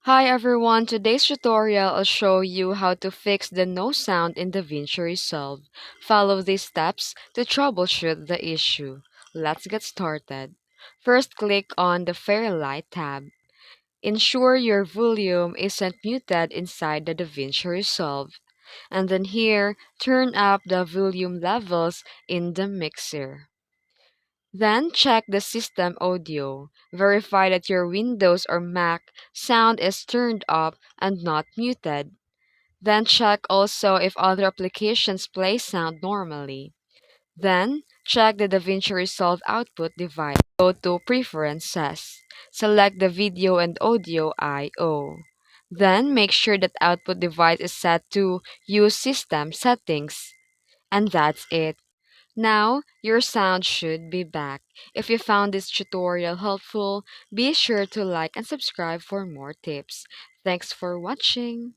Hi everyone, today's tutorial will show you how to fix the no sound in DaVinci Resolve. Follow these steps to troubleshoot the issue. Let's get started. First, click on the Fairlight tab. Ensure your volume isn't muted inside the DaVinci Resolve. And then here, turn up the volume levels in the mixer. Then check the system audio. Verify that your Windows or Mac sound is turned up and not muted. Then check also if other applications play sound normally. Then check the DaVinci Resolve output device. Go to Preferences. Select the Video and Audio I/O. Then make sure that output device is set to Use System Settings. And that's it. Now, your sound should be back. If you found this tutorial helpful, be sure to like and subscribe for more tips. Thanks for watching.